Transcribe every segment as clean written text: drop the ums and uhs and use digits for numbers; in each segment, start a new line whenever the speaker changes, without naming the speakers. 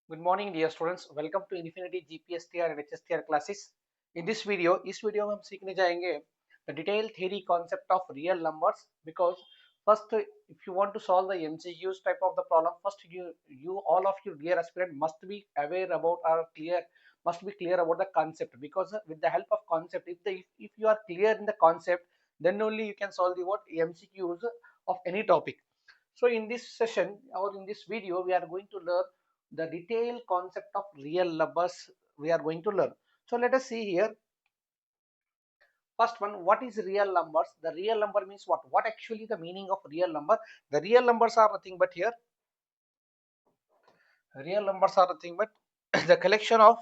Good morning, dear students. Welcome to Infinity GPSTR and HSTR classes. In this video, में हम सीखने जाएंगे the detailed theory concept of real numbers. Because first, if you want to solve the MCQs type of the problem, first you all of you dear aspirant must be aware about or clear about the concept. Because with the help of concept, if you are clear in the concept, then only you can solve the what MCQs of any topic. So in this session or in this video, we are going to learn the detailed concept of real numbers. We are going to learn. So let us see here. First one, what is real numbers? The real number means what? What actually the meaning of real number? The real numbers are nothing but here. Real numbers are nothing but the collection of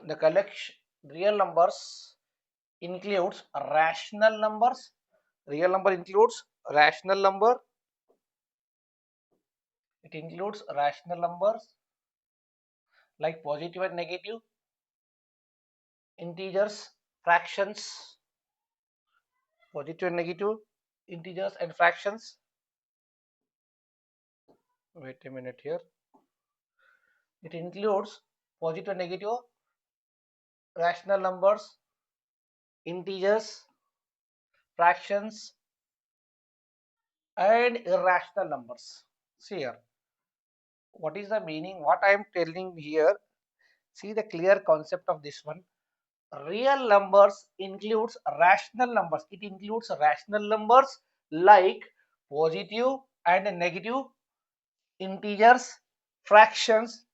the collection. Real numbers includes rational numbers. Real number includes rational number. It includes rational numbers like positive and negative, integers, fractions, positive and negative, integers and fractions. Wait a minute here. It includes positive and negative, rational numbers, integers, fractions, and irrational numbers. See here. What is the meaning? What I am telling here. See the clear concept of this one. Real numbers includes rational numbers. It includes rational numbers like positive and negative, integers, fractions,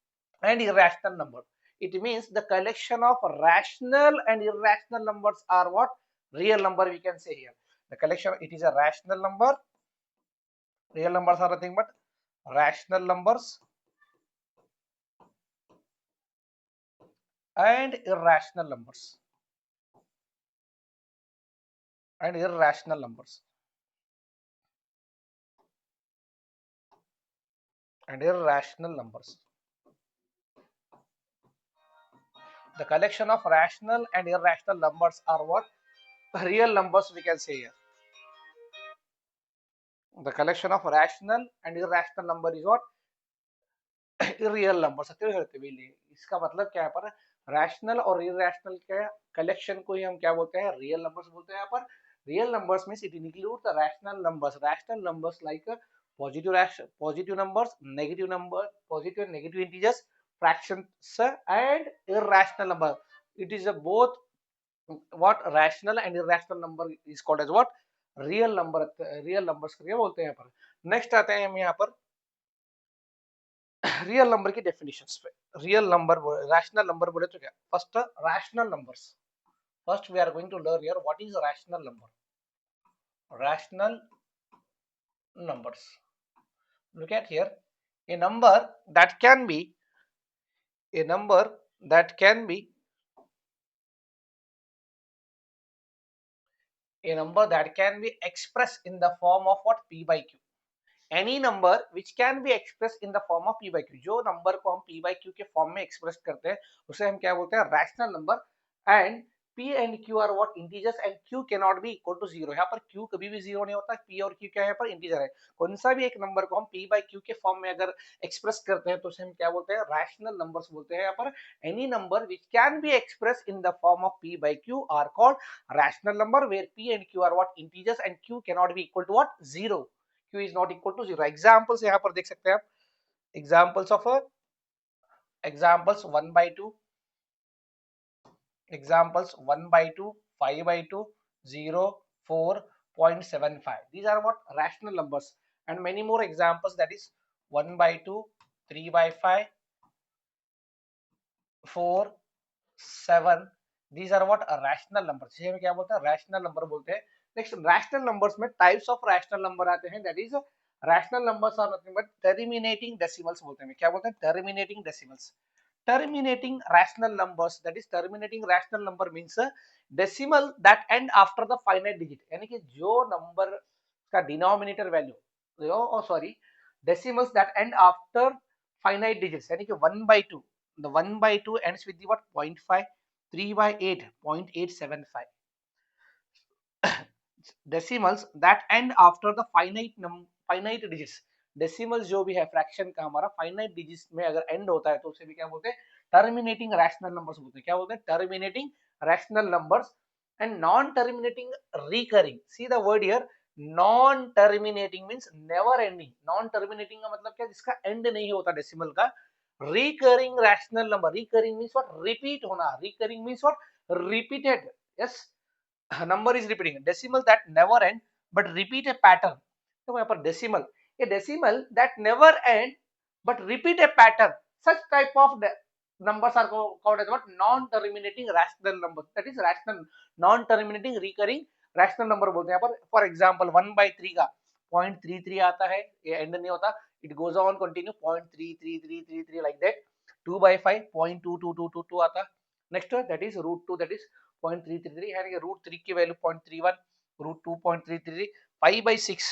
and irrational number. It means the collection of rational and irrational numbers are what? Real number we can say here. The collection, it is a rational number. Real numbers are nothing but rational numbers and irrational numbers. And irrational numbers. And irrational numbers. The collection of rational and irrational numbers are what? Real numbers we can say here. The collection of rational and irrational number is what? Real number सत्य करते हुए इसका मतलब क्या है पर rational और irrational के कलेक्शन को ही हम क्या बोलते हैं? रियल नंबर्स बोलते हैं यहाँ पर. Real numbers means it include the rational numbers like positive numbers, negative number, positive and negative integers, fractions, and irrational number. It is a both what rational and irrational number is called as what? Real number. Real numbers क्या बोलते हैं यहाँ पर. Next आते हैं हम यहाँ पर रियल नंबर की डेफिनेशंस पे. रियल नंबर रैशनल नंबर बोले तो क्या? First rational numbers. First we are going to learn here what is rational number. Rational numbers. Look at here. A number that can be a number that can be a number that can be expressed in the form of what? P by Q. Any number which can be expressed in the form of P by Q. जो number को हम P by Q के फॉर्म में express करते हैं उसे हम क्या बोलते हैं? Rational number. And P and Q are what? Integers and Q cannot be equal to zero. यहाँ पर Q कभी भी जीरो नहीं होता. P और Q क्या है? यहाँ पर इंटीजर है. कौन सा भी एक नंबर को हम P by Q के फॉर्म में अगर एक्सप्रेस करते हैं तो उसे हम क्या बोलते हैं? रैशनल नंबर्स बोलते हैं. यहाँ पर any number which can be expressed in the form of P by Q are called rational number, where P and Q are what? Integers and Q cannot be equal to what? Zero. Q is not equal to zero. Examples यहाँ पर देख सकते हैं आप. Examples of examples 1 by 2, examples 1 by 2, 5 by 2, 0, 4.75. These are what? Rational numbers. And many more examples, that is 1 by 2, 3 by 5, 4, 7. These are what? Rational numbers. इसे हम क्या बोलते हैं? Rational number बोलते हैं. Next, rational numbers में types of rational number आते हैं. That is rational numbers are nothing but terminating decimals बोलते हैं. क्या बोलते हैं? Terminating decimals. Terminating rational numbers, that is terminating rational number means decimal that end after the finite digit. यानी कि जो number का denominator value sorry, decimals that end after finite digits, यानी कि 1 by 2. The 1 by 2 ends with the what? 0.5. 3 by 8, 0.875. Decimals that end after the finite digits. Decimal जो भी है fraction का हमारा फाइनाइट डिजिट्स में अगर एंड होता है तो उसे भी क्या बोलते हैं, टर्मिनेटिंग रैशनल नंबर्स बोलते हैं। क्या बोलते हैं, terminating rational numbers. And non terminating recurring, see the word here, non terminating means never ending. Non terminating का मतलब क्या, जिसका एंड नहीं होता डेसिमल का। Recurring rational number, recurring means what, repeat होना, recurring means what, repeated, yes, number is repeating, decimal that never end but repeat a pattern। तो यहाँ पर decimal, a decimal that never end but repeat a pattern, such type of numbers are called as what, non-terminating rational numbers, that is rational non-terminating recurring rational number बोलते हैं यहाँ पर। For example 1/3 का 0.33 आता है, ये एंड नहीं होता, it goes on continue 0.33333 like that. 2/5 0.2222 आता, next that is √2, that is 0.333 है, √3 की वैल्यू 0.31, √2 0.333, 5/6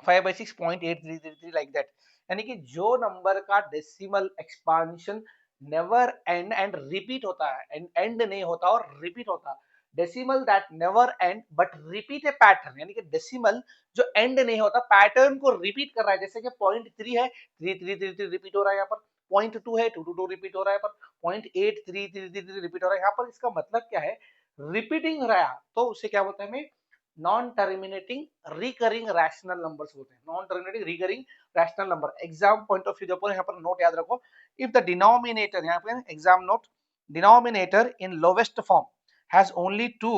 5/6 0.8333 लाइक दैट। यानी कि जो नंबर का decimal expansion never and and repeat होता है, एंड नहीं होता और रिपीट होता, decimal that never and but repeat A pattern, यानी कि डेसिमल जो एंड नहीं होता पैटर्न को रिपीट कर रहा है। जैसे कि 0.3 है, 3 रिपीट हो रहा है यहाँ पर, 0.2 है, 2 रिपीट हो रहा है, पर 0.8333 रिपीट हो रहा है यहाँ पर। इसका मतलब क्या है, रिपीटिंग रहा, तो उसे क्या बोलते हैं, हमें non terminating recurring rational numbers बोलते हैं, non terminating recurring rational number. Exam point of view देखो, यहाँ पर नोट याद रखो, इफ द डिनोमिनेटर, यहाँ पे exam note, denominator in lowest form has only 2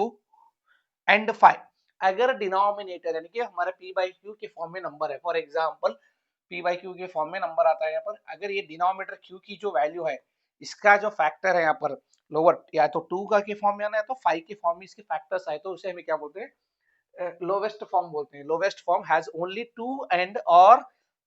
and 5, अगर डिनोमिनेटर यानी कि हमारे p/q के फॉर्म में नंबर है, फॉर एग्जांपल p/q के फॉर्म में नंबर आता है यहाँ पर, अगर ये डिनोमिनेटर q की जो वैल्यू है, इसका जो फैक्टर है यहाँ पर लोअर, या तो 2 का के फॉर्म में आना है तो 5 के फॉर्म में इसके फैक्टर्स आए, तो उसे हमें क्या बोलते हैं, लोवेस्ट फॉर्म बोलते हैं। Lowest form has only 2 and और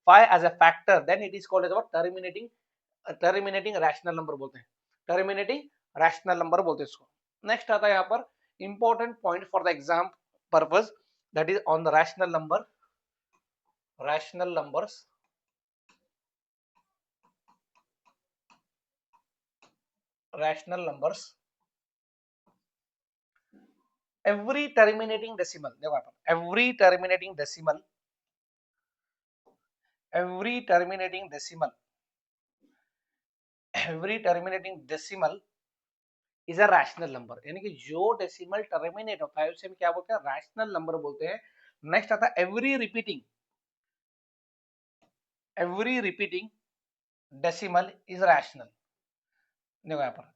5 as a factor, then it is called as what, terminating rational number बोलते हैं, टर्मिनेटिंग रैशनल नंबर बोलते हैं इसको। नेक्स्ट आता है यहाँ पर important point for the exam purpose, that is on the rational number, rational numbers, rational numbers, every terminating decimal, देखो यहाँ पर every terminating decimal, every terminating decimal, every terminating decimal is a rational number, यानी कि जो decimal terminate होता है उसे हम क्या बोलते हैं, रैशनल नंबर बोलते हैं। नेक्स्ट आता है every repeating decimal is rational. देखो यहाँ पर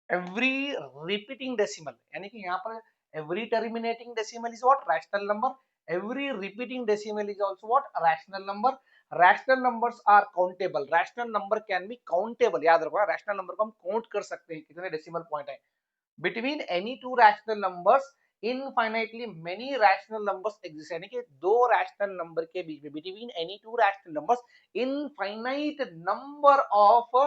एवरी रिपीटिंग डेसिमल, यानी कि यहाँ पर every terminating decimal is what, rational number, every repeating decimal is also what, rational number. Rational numbers are countable, rational number can be countable, याद रखो rational number को हम काउंट कर सकते हैं, कितने डेसिमल पॉइंट है। Between any two rational numbers infinitely many rational numbers exist, यानी कि दो रैशनल नंबर के बीच में, between any two rational numbers infinite number of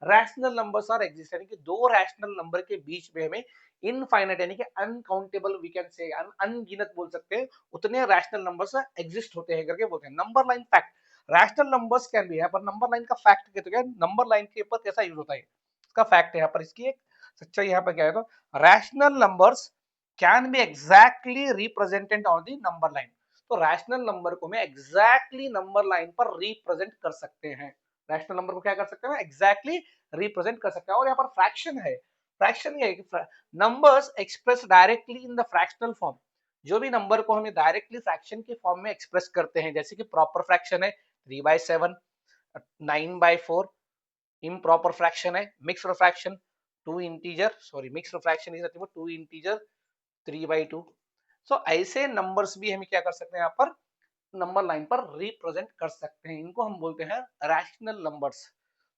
rational numbers are exist, यानी कि दो रैशनल नंबर के बीच में हमें इनफाइनाइट यानी कि अनकाउंटेबल, वी कैन से अनगिनत बोल सकते हैं, उतने रैशनल नंबर्स एग्जिस्ट होते हैं करके बोलते हैं। Number line fact, rational numbers can B, यहाँ पर नंबर लाइन का फैक्ट कहते हैं, नंबर लाइन के ऊपर कैसा यूज होता है, इसका फैक्ट है यहाँ पर, इसकी एक सच्चाई यहाँ पर क्या है, तो rational numbers can B exactly represented on the number line. तो रैशनल नंबर को मैं एग्जैक्टली नंबर लाइन पर रिप्रेजेंट कर सकते हैं, रैशनल नंबर को क्या कर सकते हैं, एग्जैक्टली रिप्रेजेंट कर सकते हैं। और यहाँ पर फ्रैक्शन है, फ्रैक्शन ये है कि numbers express directly in the fractional form, जो भी नंबर को हमें डायरेक्टली फ्रैक्शन के फॉर्म में एक्सप्रेस करते हैं, जैसे कि प्रॉपर फ्रैक्शन है 3/7, 9/4, improper fraction है, mixed fraction 2 integer, sorry mixed fraction is nothing but 2 integer 3/2। सो ऐसे नंबर्स भी हम क्या कर सकते हैं, यहाँ पर नंबर लाइन पर रिप्रेजेंट कर सकते हैं, इनको हम बोलते हैं रैशनल नंबर्स।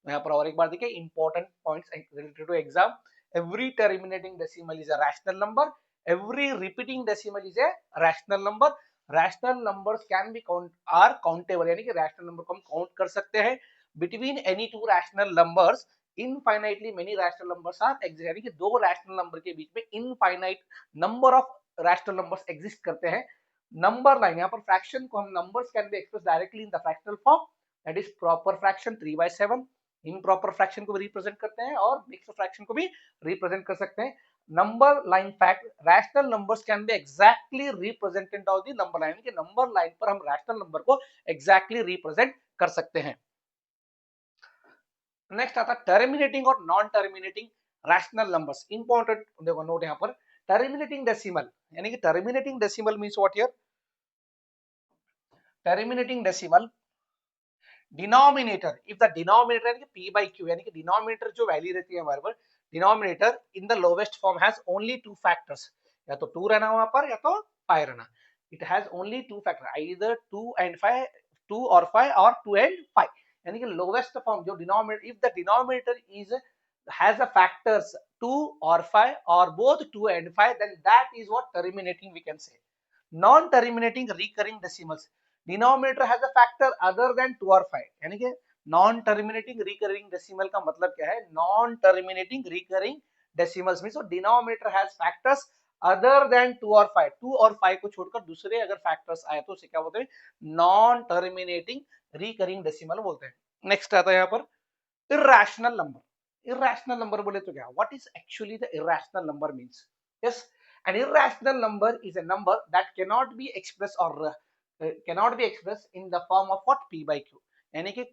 यहाँ पर और एक बार देखिए important points related to exam, every terminating decimal is a rational number, every repeating decimal is a rational number, rational numbers can be count are countable, यानी कि रैशनल नंबर को हम काउंट कर सकते हैं। Between any two rational numbers infinitely many rational numbers are exist, यानी कि दो रैशनल नंबर के बीच में infinite number of rational numbers exist करते हैं। नंबर लाइन, यहाँ पर फ्रैक्शन को हम numbers can be express directly in the fractional form, that is proper fraction 3/7, improper fraction को भी रिप्रेजेंट करते हैं और मिक्स्ड फ्रैक्शन को भी रिप्रेजेंट कर सकते हैं। Number line fact, rational numbers can B exactly represented of the number line, कि नंबर लाइन पर हम रैशनल नंबर को एग्जैक्टली रिप्रेजेंट कर सकते हैं। नेक्स्ट आता है टर्मिनेटिंग और non terminating rational numbers. Important देखो नोट यहाँ पर, टर्मिनेटिंग डेसिमल, यानी कि terminating decimal means what here, terminating decimal denominator, if the denominator यानी कि p by q, यानी कि डिनोमिनेटर जो वैल्यू रहती है हमारे पर, denominator in the lowest form has only two factors, या तो 2 रहना वहां पर या तो पाई रहना, it has only two factor, either 2 and 5, 2 और 5 और 2 and 5, यानी कि लोवेस्ट फॉर्म जो denominator, if the denominator is has a factors 2 or 5 or both 2 and 5, then that is what terminating we can say. Non terminating recurring decimals, denominator has a factor other than 2 और 5, यानी कि non terminating recurring decimal का मतलब क्या है, non terminating recurring decimals means denominator has factors other than 2 और 5, 2 और 5 को छोड़कर दूसरे अगर फैक्टर्स आए तो उसे क्या बोलते हैं, नॉन टर्मिनेटिंग रिकरिंग डेसिमल बोलते हैं। नेक्स्ट आता है यहाँ पर irrational number. Irrational number बोले तो क्या, what is actually the irrational number means? Yes, an irrational number is a number that cannot be expressed or cannot be expressed in the form of what p by q, यानी कि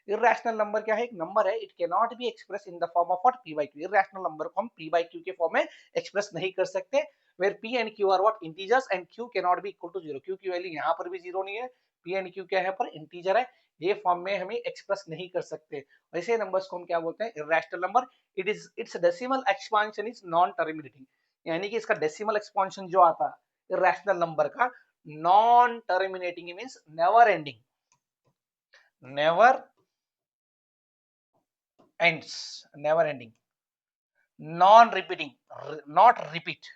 irrational number क्या है, एक number है, it cannot be expressed in the form of what p by q, irrational number को हम p by q के फॉर्म में एक्सप्रेस नहीं कर सकते, where p and q are what integers and q cannot be equal to 0, q की value यहाँ पर भी 0 नहीं है, p and q क्या है पर इंटीजर है, ये फॉर्म में हमें एक्सप्रेस नहीं कर सकते, ऐसे नंबर्स को हम क्या बोलते हैं, irrational number. It is it's decimal expansion is non terminating, यानी कि इसका डेसिमल एक्सपांशन जो आता है इर्रेशनल नंबर का, non terminating means never ending, never ends, never ending, non repeating, not repeat,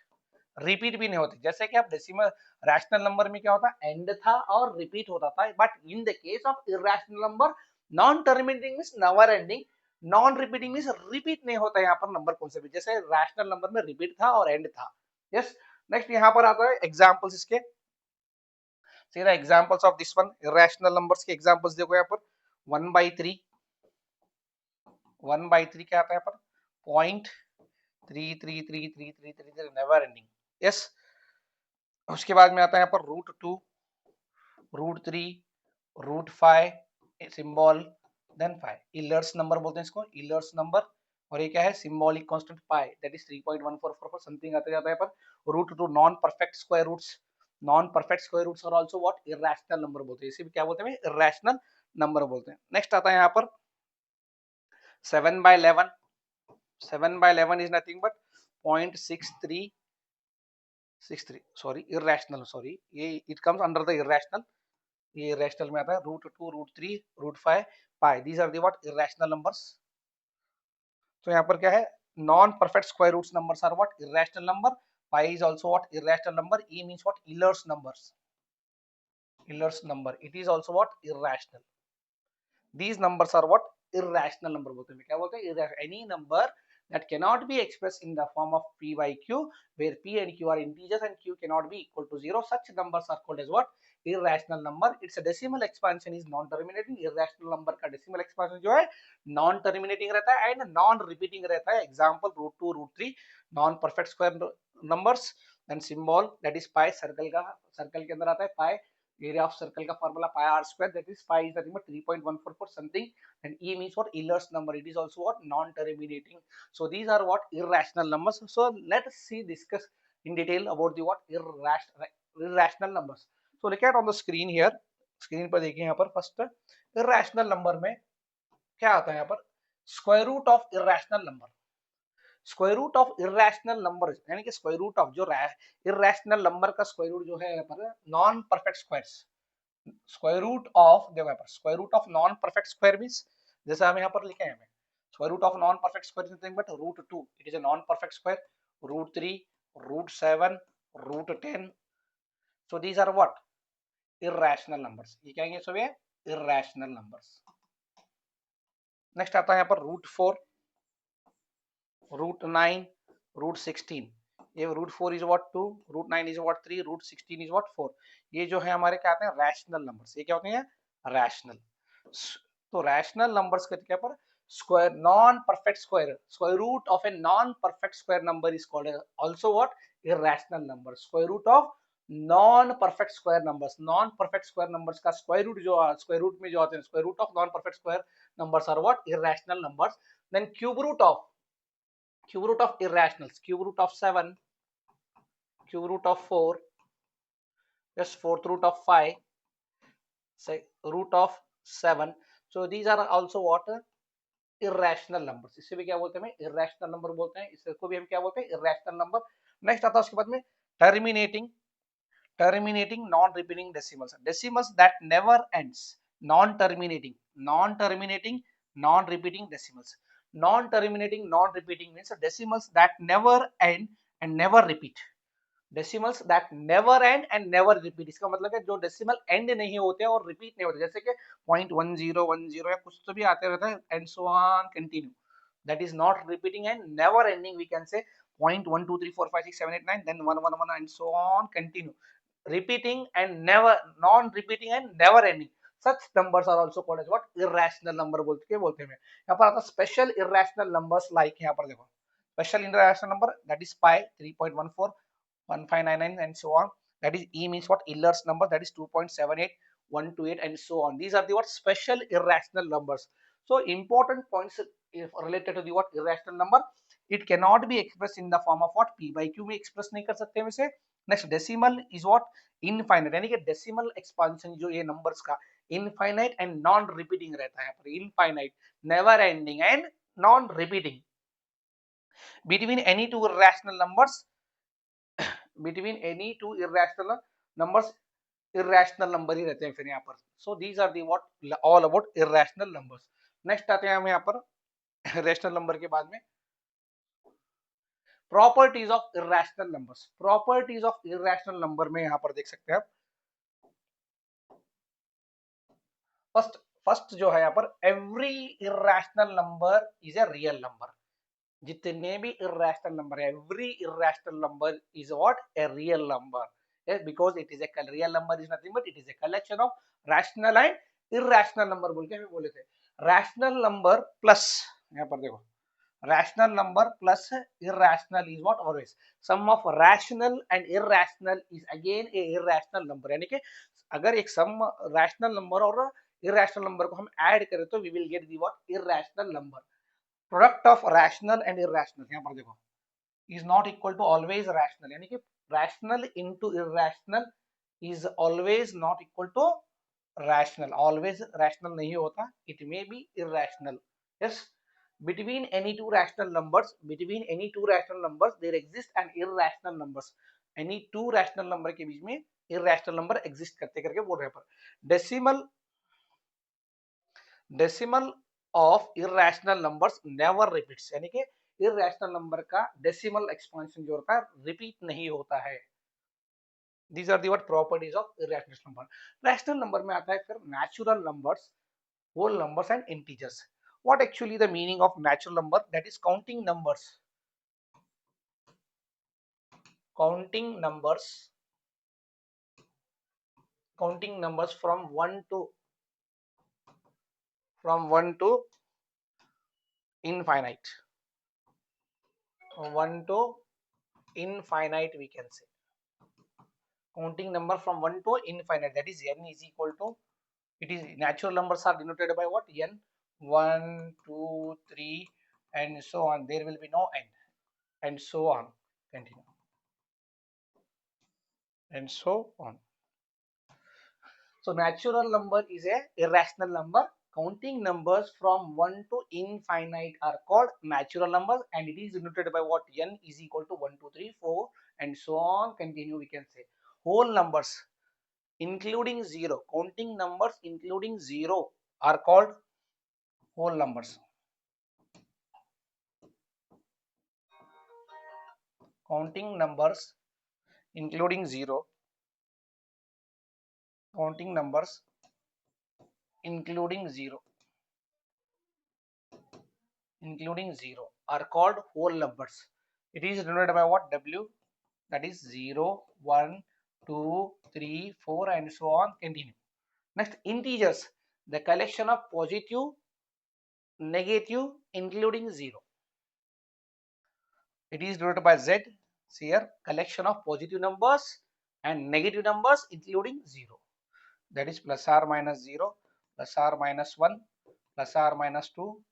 repeat भी नहीं होती, जैसे कि आप डेसिमल रैशनल नंबर में क्या होता है, एंड था और रिपीट होता था, but in the case of irrational number non terminating means never ending, non repeating means repeat नहीं होता यहाँ पर नंबर कौन से भी, जैसे रैशनल नंबर में रिपीट था और एंड था। यस, नेक्स्ट यहाँ पर आता है एग्जांपल्स इसके, सीधा examples of this one, irrational numbers के एग्जांपल्स देखो यहाँ पर, 1/3, 1/3 क्या आता है यहाँ पर, पॉइंट 3333333 नेवर एंडिंग। यस, उसके बाद में आता है यहाँ पर √2, √3, √5 सिंबल, देन 5, इलर्स नंबर बोलते हैं इसको, इलर्स नंबर, और ये क्या है, symbolic constant pi, that is 3.1444 something आता जाता है पर, √2 non perfect square roots, non perfect square roots और आल्सो व्हाट, इरैशनल नंबर बोलते हैं, इसे भी क्या बोलते हैं, इरैशनल नंबर बोलते हैं। नेक्स्ट आता है यहाँ पर 7/11, 7/11 is nothing but 0.6363, sorry irrational, sorry ये it comes under the irrational, ये इरैशनल में आता है, √2, √3, √5 pi, these are the what, irrational numbers. तो यहाँ पर क्या है, non perfect square roots numbers are what, irrational number, pi is also what, irrational number, e means what, Euler's numbers, Euler's number, it is also what, irrational, these numbers are what, irrational number बोलते हैं, क्या बोलते हैं, any number that cannot be expressed in the form of p by q, where p and q are integers and q cannot be equal to 0, such numbers are called as what, irrational number। its a decimal expansion is non terminating, irrational number का decimal expansion जो है non terminating रहता है and non repeating रहता है, example √2, √3 non perfect square numbers, and symbol that is pi, circle का, circle के अंदर आता है pi, area of circle का formula pi r square, that is pi is nothing but 3.144 something, and e means what, Euler's number, it is also what, non terminating, so these are what, irrational numbers। So let us see, discuss in detail about the what, irrational numbers। So look at on the screen here, screen पर देखिए यहाँ पर, first irrational number में क्या आता है यहाँ पर, square root of irrational number, square root of irrational number, यानी कि स्क्वायर रूट ऑफ जो इरैशनल नंबर का स्क्वायर रूट जो है यहाँ पर non perfect squares, square root of, देखो यहाँ पर square root of non perfect square means, जैसे हम यहाँ पर लिखे हैं, square root of non perfect square is nothing but √2, it is a non perfect square, √3, √7, √10, so these are what, irrational numbers, ये क्या है, सब ये इरैशनल नंबर्स। नेक्स्ट आता है यहाँ पर √4, √9, √16, ये √4 is what 2, √9 is what 3, √16 is what 4, ये जो है हमारे क्या आते हैं, रैशनल नंबर्स, ये क्या होते हैं, रैशनल। तो रैशनल नंबर्स के क्या पर square, non-perfect square, square root of a non-perfect square number is called also what? Irrational number. Square root of non-perfect square numbers. Non-perfect square numbers का square root जो square root में जो आते हैं, square root of non-perfect square numbers are what? Irrational numbers. Then cube root of irrationals, cube root of 7, cube root of 4, just fourth root of 5, say root of 7. So these are also what? Irrational number. इससे भी क्या बोलते हैं, irrational number बोलते हैं, इसको भी हम क्या बोलते हैं, इरेशनल नंबर. नेक्स्ट आता है उसके बाद में terminating non repeating decimals, decimals that never ends. Non terminating non repeating decimals. Non terminating means decimals that never and and never repeat. Decimals that never and and never repeat. इसका मतलब है जो decimal and नहीं होते और repeat नहीं होते, जैसे कि 0.1010 या कुछ तो भी आते रहता है and so on continue. That is not repeating and never ending. We can say 0.123456789, then 111 and so on continue. Repeating and never, non-repeating and never ending. Such numbers are also called as what? Irrational number बोलते हैं. यहाँ पर आता special irrational numbers like यहाँ पर देखो special irrational number that is pi 3.14 1599 and so on. That is E means what? Euler's number, that is 2.78 128 and so on. These are the what? Special irrational numbers. So important points if related to the what? Irrational number. It cannot be expressed in the form of what? P by Q में express नहीं कर सकते हम इसे. Next decimal is what? Infinite, यानी कि decimal expansion जो ये numbers का infinite and non repeating रहता है यहाँ पर. Infinite, never ending and non repeating. Between any two irrational numbers, between any two irrational numbers, irrational number ही रहते हैं फिर यहाँ पर. So these are the what? All about irrational numbers. Next आते हैं हम यहाँ पर irrational number के बाद में properties of irrational numbers. Properties of irrational number में यहाँ पर देख सकते हैं आप. फर्स्ट जो है यहाँ पर every irrational number is a real number. जितने भी irrational number है, every irrational number is what? A real number. Yes, because it is a real number is nothing but it is a collection of rational and irrational number बोल के हमें बोले थे. Rational number plus यहाँ पर देखो rational number plus irrational is what? Always sum of rational and irrational is again a irrational number. यानी कि अगर एक sum rational number और irrational number को हम add करें तो we will get the what? Irrational number. Product of rational and irrational यहाँ पर देखो is not equal to always rational, यानी कि rational into irrational is always not equal to rational. Always rational नहीं होता, it may be irrational. Yes, between any two rational numbers, there exist an irrational numbers. Any two rational number के बीच में irrational number exist करते करके बोल रहे हैं पर. Decimal of irrational numbers never repeats, यानी कि irrational number का decimal expansion जो होता है repeat नहीं होता है. These are the what? Properties of irrational number. Rational number में आता है फिर natural numbers, whole numbers and integers. What actually the meaning of natural number? That is counting numbers. Counting numbers from 1 to infinite. 1 to infinite we can say. Counting number from 1 to infinite, that is n is equal to, it is natural numbers are denoted by what? N, 1 2 3 and so on. There will be no end and so on. Continue and so on. So natural number is a irrational number. Counting numbers from 1 to infinite are called natural numbers and it is denoted by what? N is equal to 1 2 3 4 and so on. Continue we can say. Whole numbers including 0, counting numbers including 0 are called whole numbers. Counting numbers including 0, counting numbers including 0 are called whole numbers. It is denoted by what? W, that is 0 1 2 3 4 and so on. Continue. Next, integers, the collection of positive negative including 0. It is denoted by Z. See here, collection of positive numbers and negative numbers including 0. That is plus or minus 0, plus or minus 1, plus or minus 2,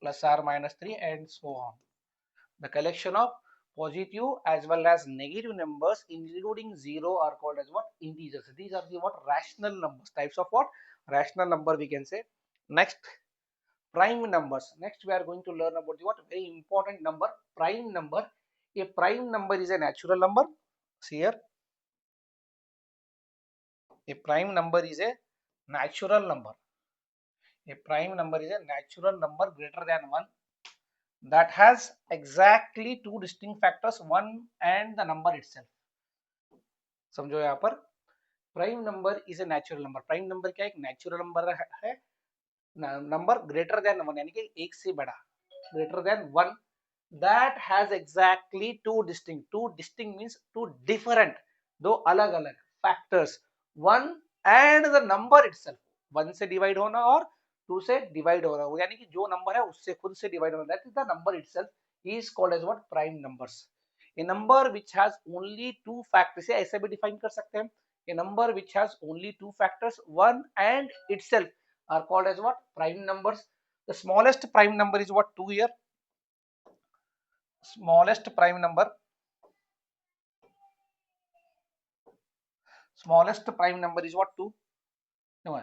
plus or minus 3, and so on. The collection of positive as well as negative numbers including 0 are called as what? Integers. These are the what? Rational numbers. Types of what? Rational number we can say. Next, prime numbers. Next we are going to learn about the what? Very important number, prime number. A prime number is a natural number. See here, a prime number is a natural number. A prime number is a natural number greater than 1 that has exactly two distinct factors, 1 and the number itself. समझो यहाँ पर prime number is a natural number. Prime number क्या है? एक natural number है, number greater than 1 यानी कि एक से बड़ा, greater than 1, that has exactly two distinct means two different, दो अलग अलग factors, 1 and the number itself. 1 से डिवाइड होना और 2 से डिवाइड होना, यानी कि जो नंबर है उससे खुद से डिवाइड होना, that is the number itself is called as what? Prime numbers. A number which has only two factors, ऐसे भी डिफाइन कर सकते हैं. A number which has only two factors, 1 and itself, are called as what? Prime numbers. The smallest prime number is what? 2 here. Smallest prime number is what? 2. No,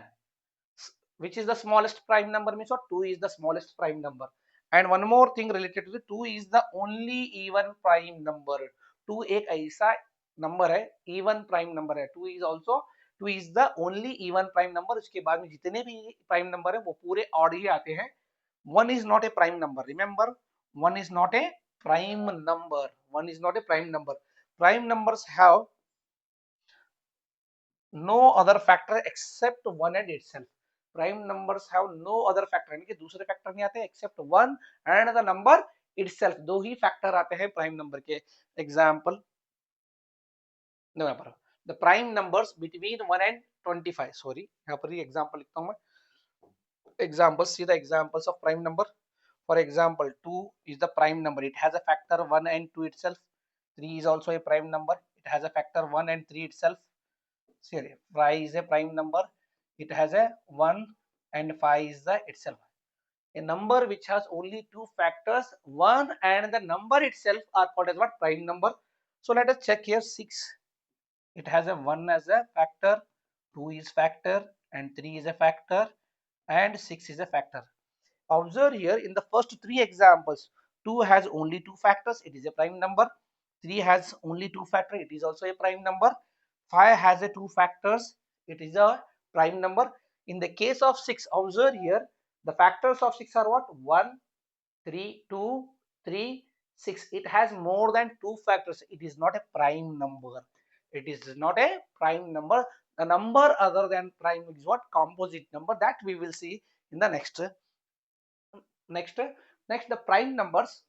which is the smallest prime number means what? 2 is the smallest prime number. And one more thing related to the 2 is the only even prime number. 2 एक ऐसा number है, even prime number है. 2 is the only even prime number. उसके बाद में जितने भी prime number है वो पूरे odd ही आते हैं. 1 is not a prime number. Remember, 1 is not a prime number. 1 is not a prime number. Prime numbers have no other factor except 1 and itself. Prime numbers have no other factor, यानी कि दूसरे factor नहीं आते except 1 and the number itself. दो ही factor आते हैं prime number के. Example the prime numbers between 1 and 25. Sorry, यहाँ पर ही एग्जाम्पल लिखता हूँ मैं. Examples, see the examples of prime number. For example, 2 is the prime number. It has a factor 1 and 2 itself. 3 is also a prime number. It has a factor 1 and 3 itself. Sorry, 5 is a prime number. It has a 1 and 5 is the itself. A number which has only two factors, 1 and the number itself, are called as what? Prime number. So let us check here. 6, it has a 1 as a factor, 2 is factor, and 3 is a factor, and 6 is a factor. Observe here in the first three examples, 2 has only two factors, it is a prime number. 3 has only two factors, it is also a prime number. 5 has a two factors, it is a prime number. In the case of 6, observe here, the factors of 6 are what? 1, 3, 2, 3, 6. It has more than two factors. It is not a prime number. It is not a prime number. The number other than prime is what? Composite number. That we will see in the next. Next, the prime numbers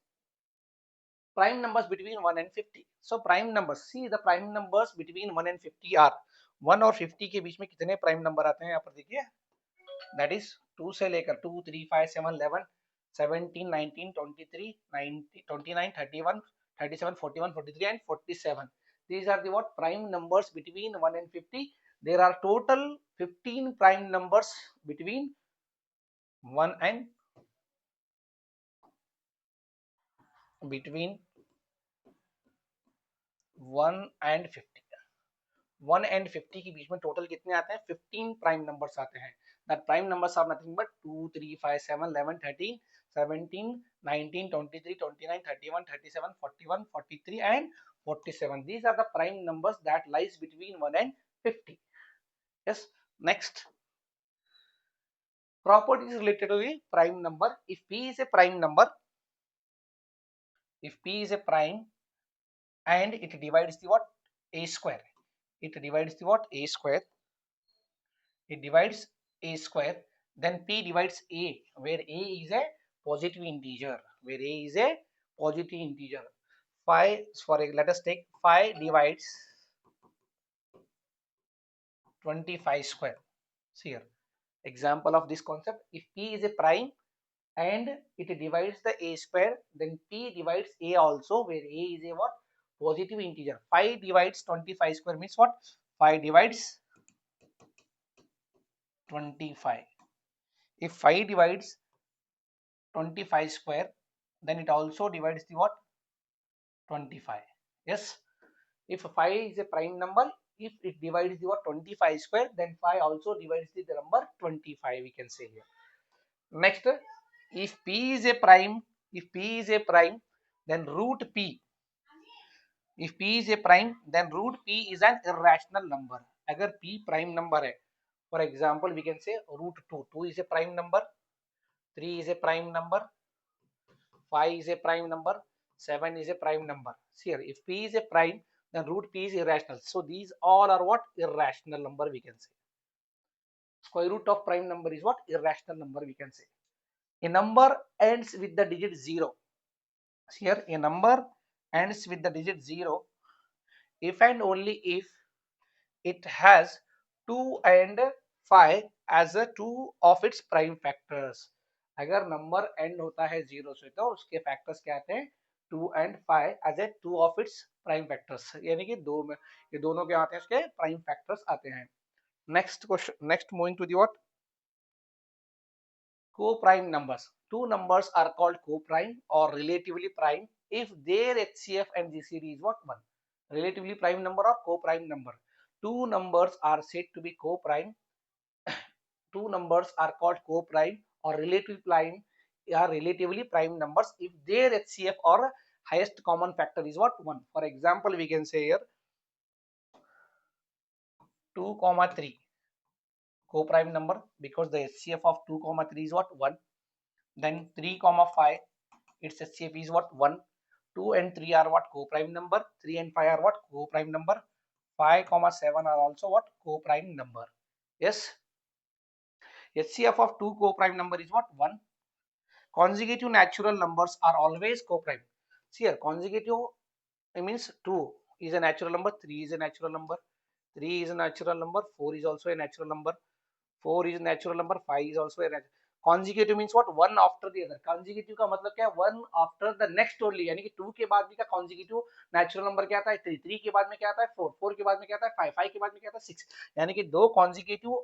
between 1 and 50. So prime numbers, see the prime numbers between 1 and 50 are 1 और 50 के बीच में कितने prime number आते हैं यहाँ पर देखिए. That is 2 से लेकर 2, 3, 5, 7, 11, 17, 19, 23, 19, 29, 31, 37, 41, 43 and 47. These are the what? Prime numbers between 1 and 50. There are total 15 prime numbers between 1 and 50. 1 and 50 के बीच में टोटल कितने आते हैं? 15 प्राइम नंबर्स आते हैं. That prime numbers are nothing but 2, 3, 5, 7, 11, 13, 17, 19, 23, 29, 31, 37, 41, 43 and 47. These are the prime numbers that lies between 1 and 50. Yes. Next, properties related to the prime number. If P is a prime number, if P is a prime and it divides the what? A square. It divides the what? A square. It divides A square. Then P divides A, where A is a positive integer. Where A is a positive integer. 5, let us take 5 divides 25 square. See here, example of this concept. If P is a prime and it divides the a square, then p divides a also, where a is a what? Positive integer. 5 divides 25 square means what? 5 divides 25. If 5 divides 25 square, then it also divides the what? 25. Yes. If 5 is a prime number, if it divides the what? 25 square, then 5 also divides the number 25, we can say here. Next, if p is a prime, then root p. If p is a prime, then root p is an irrational number. अगर p prime number है, for example, we can say root 2. 2 is a prime number. 3 is a prime number. 5 is a prime number. 7 is a prime number. See here, if p is a prime, then root p is irrational. So these all are what? Irrational number, we can say. Square root of prime number is what? Irrational number, we can say. A number ends with the digit 0. Here a number ends with the digit 0 if and only if it has 2 and 5 as a two of its prime factors. अगर number end होता है 0 से तो उसके factors क्या आते हैं? 2 and 5 as a two of its prime factors. यानी कि दो में ये दोनों क्या आते हैं? उसके prime factors आते हैं. Next question. Next, moving to the what? Co-prime numbers. Two numbers are called co-prime or relatively prime if their HCF and GCD is what? 1. Relatively prime number or co-prime number. Two numbers are said to be co-prime. Two numbers are called co-prime or relatively prime numbers if their HCF or highest common factor is what? 1. For example, we can say here 2, 3 co-prime number because the HCF of 2, 3 is what? 1. Then 3, 5 its HCF is what? 1. 2 and 3 are what? Co-prime number. 3 and 5 are what? Co-prime number. 5, 7 are also what? Co-prime number. Yes. HCF of two co-prime number is what? 1. Consecutive natural numbers are always co-prime. See here, consecutive, it means 2 is a natural number, 3 is a natural number, 3 is a natural number, 4 is also a natural number, 4 is a natural number, 5 is also a natural. Consecutive means what? One after the other. Consecutive का मतलब क्या है? One after the next only. यानी कि 2 के बाद भी का consecutive natural number क्या आता है? 3. 3 के बाद में क्या आता है? 4. 4 के बाद में क्या आता है? 5. 5 के बाद में क्या आता है? 6. यानी कि दो consecutive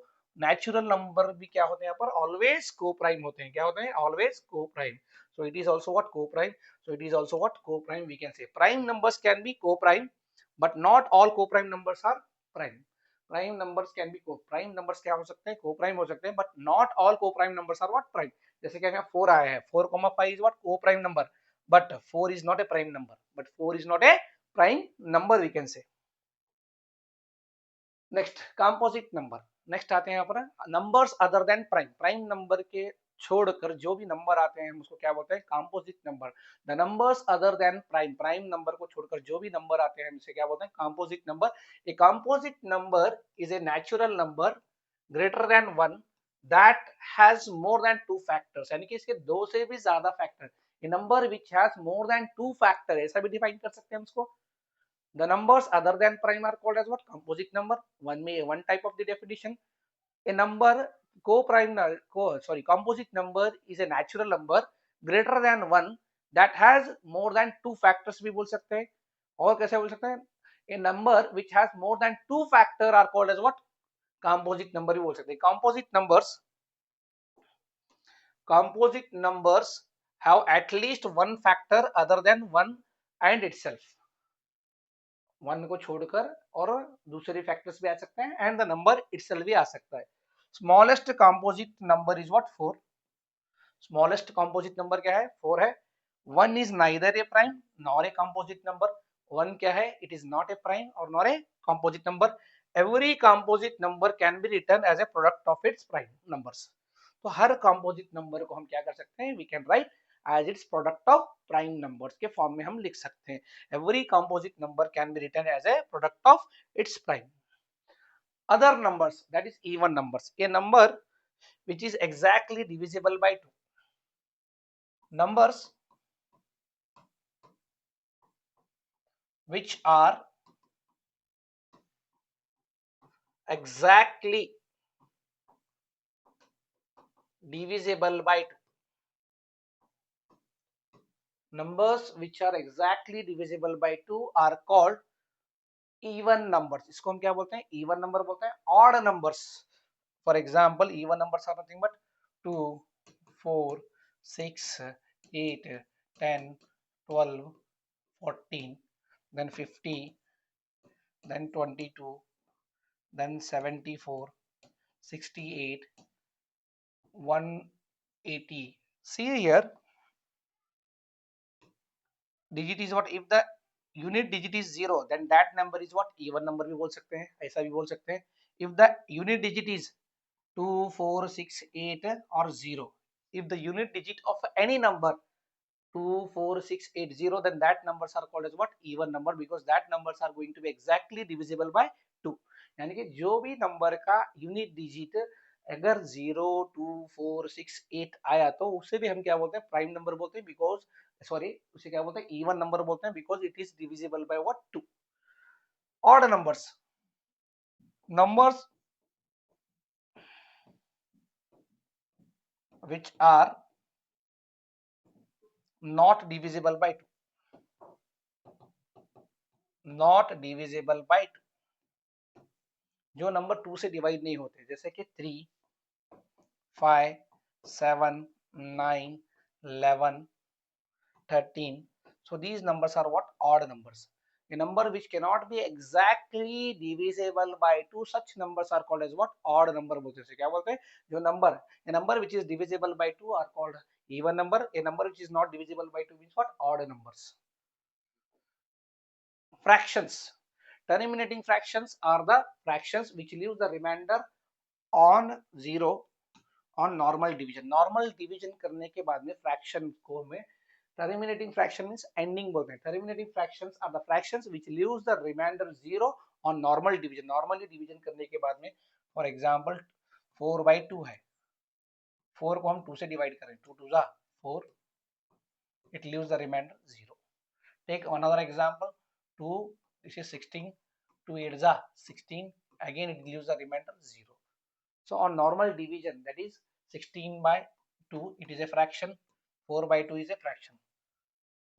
natural number भी क्या होते हैं यहाँ पर? Always co-prime होते हैं. क्या होते हैं? Always co-prime. So it is also what? Co-prime. So it is also what? Co-prime, we can say. Prime numbers can be co-prime, but not all co-prime numbers are prime. Prime numbers can be prime numbers क्या हो सकते हैं? Co-prime हो सकते हैं, but not all co-prime numbers are what? Prime. जैसे कि यहाँ 4 आया है, 4, 5 is what? Co-prime number, but 4 is not a prime number. But 4 is not a prime number, we can say. Next composite number. Next आते हैं यहाँ पर numbers other than prime. Prime number के छोड़कर जो भी नंबर आते हैं हम उसको क्या बोलते हैं? Composite number. The numbers other than prime. Prime number को छोड़कर जो भी नंबर आते हैं हम इसे क्या बोलते हैं? Composite number. A composite number is a natural number greater than 1 that has more than 2 factors. यानी कि इसके दो से भी ज्यादा factor. A number which has more than 2 factor, ऐसा भी डिफाइन कर सकते हैं हम इसको. The numbers other than prime are called as what? Composite number. One type of the definition. A number composite number is a natural number greater than 1 that has more than 2 factors भी बोल सकते हैं. और कैसे बोल सकते हैं? A number which has more than 2 factor are called as what? Composite number भी बोल सकते हैं. Composite numbers have at least one factor other than 1 and itself. 1 को छोड़कर और दूसरे फैक्टर्स भी आ सकते हैं एंड द नंबर इटसेल्फ भी आ सकता है. Smallest composite number is what? 4. Smallest composite number क्या है? 4 है. 1 is neither a prime nor a composite number. 1 क्या है? It is not a prime और nor a composite number. Every composite number can be written as a product of its prime numbers. तो हर composite number को हम क्या कर सकते हैं? We can write as its product of prime numbers के फॉर्म में हम लिख सकते हैं. Every composite number can be written as a product of its prime. Other numbers, that is even numbers, a number which is exactly divisible by 2. Numbers which are exactly divisible by 2. numbers which are exactly divisible by 2 are called even numbers. इसको हम क्या बोलते हैं? even number बोलते हैं. odd numbers, for example, even numbers are nothing but 2, 4, 6, 8, 10, 12, 14, then 50, then 22, then 74, 68, 180. See here, digit is what? If the unit digit is 0, then that number is what? even number भी बोल सकते हैं, ऐसा भी बोल सकते हैं. If the unit digit is 2, 4, 6, 8 or 0, if the unit digit of any number 2, 4, 6, 8, 0, then that numbers are called as what? even number, because that numbers are going to be exactly divisible by 2. यानी कि जो भी number का unit digit अगर 0, 2, 4, 6, 8 आया तो उसे भी हम क्या बोलते हैं? प्राइम नंबर बोलते हैं, बिकॉज सॉरी उसे क्या बोलते हैं? इवन नंबर बोलते हैं, because it is divisible by what? 2. Odd numbers, numbers which are not divisible by 2, not divisible by 2, जो नंबर 2 से डिवाइड नहीं होते, जैसे कि 3, 5, 7, 9, 11, 13. So these numbers are what? Odd numbers. A number which cannot be exactly divisible by 2, such numbers are called as what? Odd number बोलते हैं. क्या बोलते हैं? जो number, a number which is divisible by 2 are called even number. A number which is not divisible by 2 means what? Odd numbers. Fractions. Terminating fractions are the fractions which leave the remainder on 0 on normal division. Normal division करने के बाद में fraction को में terminating fraction means ending बोलते हैं. Terminating fractions are the fractions which leaves the remainder 0 on normal division. Normally division करने के बाद में, for example 4 by 2 है, 4 को हम 2 से डिवाइड करें, 2 2 जा 4, it leaves the remainder 0. Take another example, 2, this is 16, 2 8 जा 16, again it leaves the remainder 0. So on normal division, that is 16 by 2, it is a fraction, 4 by 2 is a fraction.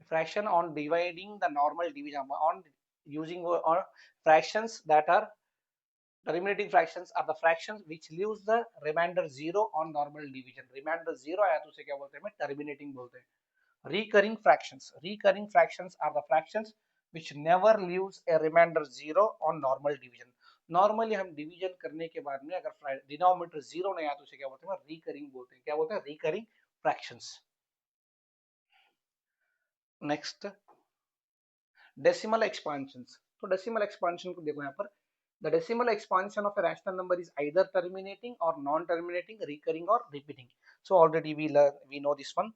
Fraction on dividing the normal division, on using or fractions that are terminating fractions are the fractions which leaves the remainder 0 on normal division. Remainder 0 आया तो उसे क्या बोलते हैं? Terminating बोलते हैं. Recurring fractions. Recurring fractions are the fractions which never leaves a remainder 0 on normal division. Normally हम division करने के बाद में अगर डिनोमिनेटर 0 नहीं आया तो उसे क्या बोलते हैं? रिकरिंग बोलते हैं. क्या बोलते हैं? Recurring fractions. Next, decimal expansions. तो डेसिमल एक्सपांशन को देखो यहाँ पर, the decimal expansion of a rational number is either terminating or non-terminating, recurring or repeating. So already we know this one.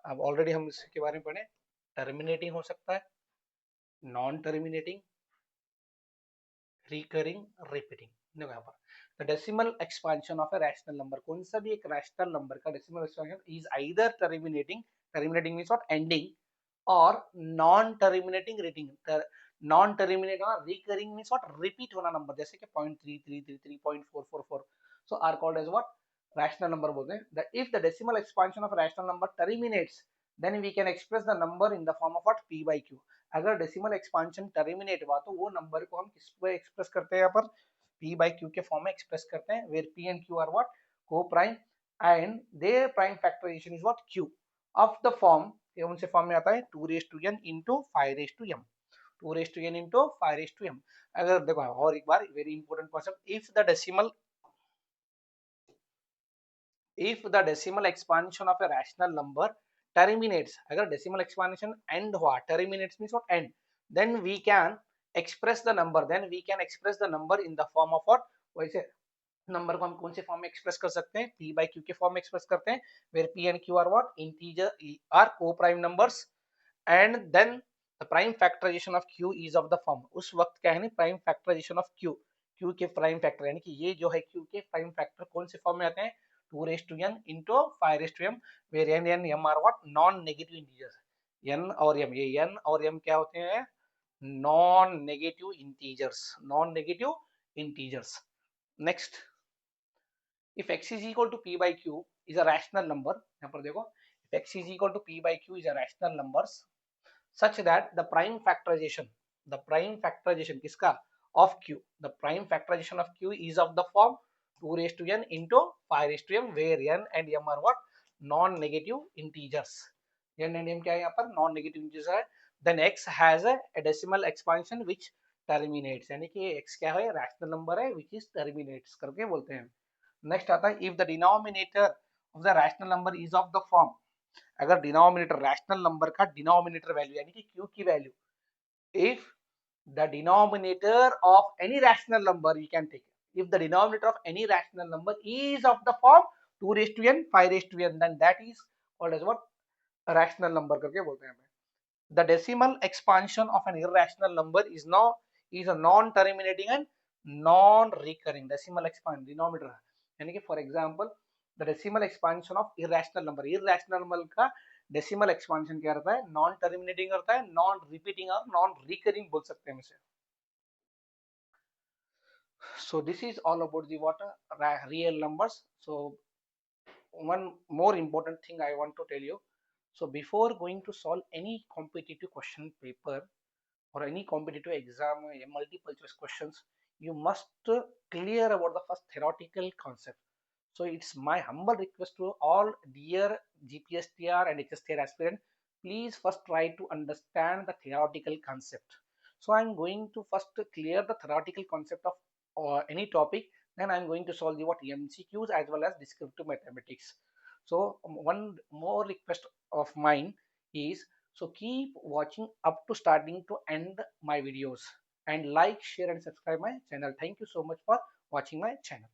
अब ऑलरेडी हम इसके बारे में पढ़े. टर्मिनेटिंग हो सकता है, नॉन टर्मिनेटिंग, रिकरिंग, रिपीटिंग. देखो यहाँ पर the decimal expansion of a rational number, कौन सा भी एक रैशनल नंबर का decimal expansion is either terminating, terminating means what? Ending, और non terminating, repeating. Non terminating और रिकरिंग मींस व्हाट? रिपीट होना नंबर, जैसे कि 0.3333, 0.444, so are called as what? Rational number बोलते हैं. The if the decimal expansion of rational number terminates, then we can express the number in the form of what? p by q. अगर decimal expansion terminate हुआ तो वो number को हम किस पे एक्सप्रेस करते हैं? यहाँ पर p by q के फॉर्म में एक्सप्रेस करते हैं, where p and q are what? Co-prime and their prime factorization is what? q of the form. ये उनसे फॉर्म में आता है 2 raised to n into 5 raised to m. 2 raised to n into 5 raised to m. अगर देखो और एक बार very important question, if the decimal expansion of a rational number terminates, अगर decimal expansion end हुआ, terminates means what? End, then we can express the number, in the form of what? वैसे number को हम कौन से form में express कर सकते हैं? p by q के फॉर्म में एक्सप्रेस करते हैं, where p and q are what? Integer, are co-prime numbers, and then the prime factorization of q is of the form. उस वक्त क्या है ना? prime factorization of q, q के प्राइम फैक्टर, यानी कि ये जो है q के प्राइम फैक्टर कौन से फॉर्म में आते हैं? 2 raised to n into 5 raised to m, where n and m are what? Non negative integers. n और m, ये n और m क्या होते हैं? Non negative integers, non negative integers. Next, if x is equal to p by q is a rational number, यहाँ पर देखो, if x is equal to p by q is a rational numbers, such that the prime factorization किसका of q, the prime factorization of q is of the form 2 raised to n into 5 raised to m, where n and m are what, non-negative integers. n and m क्या है यहाँ पर, non-negative integers है. Then x has a decimal expansion which terminates, यानी कि x क्या है, rational number है which is terminates करके बोलते हैं. नेक्स्ट आता है if the denominator of the rational number is of the form, अगर डिनोमिनेटर रैशनल नंबर का डिनोमिनेटर वैल्यू यानी कि q की value, if the denominator of any rational number, you can take it, if the denominator of any rational number is of the form 2 raised to n 5 raised to n, then that is called as what, a rational number करके बोलते हैं. The decimal expansion of an irrational number is a non-terminating and non-recurring decimal expansion denominator, यानी कि for example the decimal expansion of irrational number का decimal expansion क्या रहता है, non-terminating रहता है, non-repeating और non-recurring बोल सकते हैं इसे. So this is all about the what real numbers. So one more important thing I want to tell you. So before going to solve any competitive question paper or any competitive exam, multiple choice questions, you must clear about the first theoretical concept. So it's my humble request to all dear GPSTR and HSTR aspirant, please first try to understand the theoretical concept. So I'm going to first clear the theoretical concept of any topic, then I'm going to solve the what MCQs as well as descriptive mathematics. So one more request of mine is, so keep watching up to starting to end my videos and like, share and subscribe my channel. Thank you so much for watching my channel.